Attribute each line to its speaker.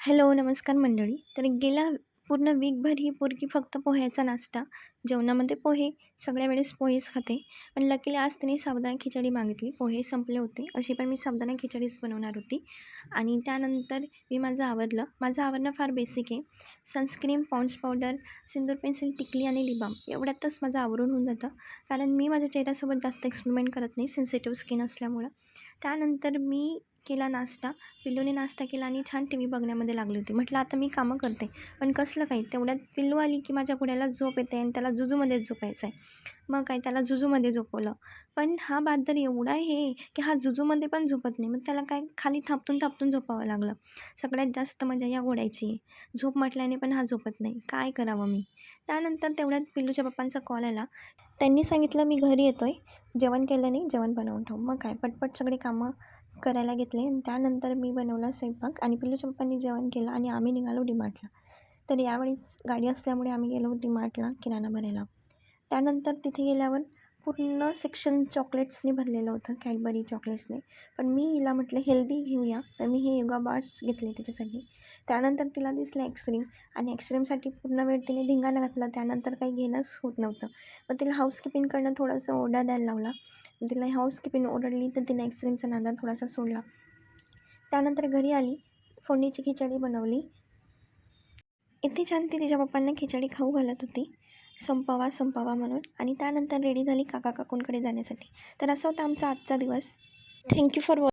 Speaker 1: Hello, नमस्कार मंडळी. तर गेल्या पूर्ण वीकभर ही पोरगी फक्त पोह्याचा नाश्ता, जेवणामध्ये पोहे, सगळ्या वेळेस पोहेच खाते. पण लकीली आज तिने साबुदाणा खिचडी मागितली. पोहे संपले होते, अशी पण मी साबुदाणा खिचडीच बनवणार होती. आणि त्यानंतर मी माझं आवरलं. माझं आवरणं फार बेसिक आहे. सनस्क्रीन, पॉन्ड्स पावडर, सिंदूर पेन्सिल, टिकली आणि लिप बाम एवढ्यातच माझं आवरून होऊन जातं. कारण मी माझ्या चेहऱ्यासोबत जास्त एक्सपेरिमेंट करत नाही, सेन्सिटिव्ह स्किन असल्यामुळं. त्यानंतर मी केला नाश्ता. पिल्लूने नाश्ता केला आणि छान टी व्ही बघण्यामध्ये लागली होती. म्हटलं आता मी कामं करते, पण कसलं काही. तेवढ्यात पिल्लू आली की माझ्या घोड्याला झोप येते आणि त्याला जुजूमध्येच झोपायचं आहे. मग काय, त्याला जुजूमध्ये झोपवलं. पण हा बादर एवढा आहे की हा जुजूमध्ये पण झोपत नाही. मग त्याला काय खाली थापटून थापटून झोपावं लागलं. सगळ्यात जास्त मजा या घोड्याची आहे. झोप म्हटल्याने पण हा झोपत नाही. काय करावं मी. त्यानंतर तेवढ्यात पिल्लूच्या पप्पांचा कॉल आला. त्यांनी सांगितलं मी घरी येतो आहे, जेवण केलं नाही, जेवण बनवून ठेव. मग काय पटपट सगळी कामं करायला घेतले आणि त्यानंतर मी बनवला स्वयंपाक आणि पिल्लूच्या पप्पांनी जेवण केलं आणि आम्ही निघालो डीमार्टला. तर यावेळेस गाडी असल्यामुळे आम्ही गेलो डीमार्टला किराणा भरायला. त्यानंतर तिथे गेल्यावर पूर्ण सेक्शन चॉकलेट्सने भरलेलं होतं, कॅडबरी चॉकलेट्सने. पण मी हिला म्हटलं हेल्दी घेऊया, तर मी हे योगा बार्स घेतले त्याच्यासाठी. त्यानंतर तिला दिसलं आईस्क्रीम आणि आईस्क्रीमसाठी पूर्ण वेळ तिने धिंगाणा घातला. त्यानंतर काही घेणंच होत नव्हतं. मग तिला हाऊसकीपिंगकडनं थोडंसं ओरडा द्यायला लावला. तिला हाऊसकीपिंग ओरडली तर तिने आईस्क्रीमचा नादा थोडासा सोडला. त्यानंतर घरी आली, फोडणीची खिचडी बनवली. इतकी छान ती तिच्या पप्पांना खिचडी खाऊ घालत होती, संपवा संपवा म्हणून. आणि त्यानंतर रेडी झाली काका काकूंकडे जाण्यासाठी. तर असा होता आमचा आजचा दिवस. Thank you for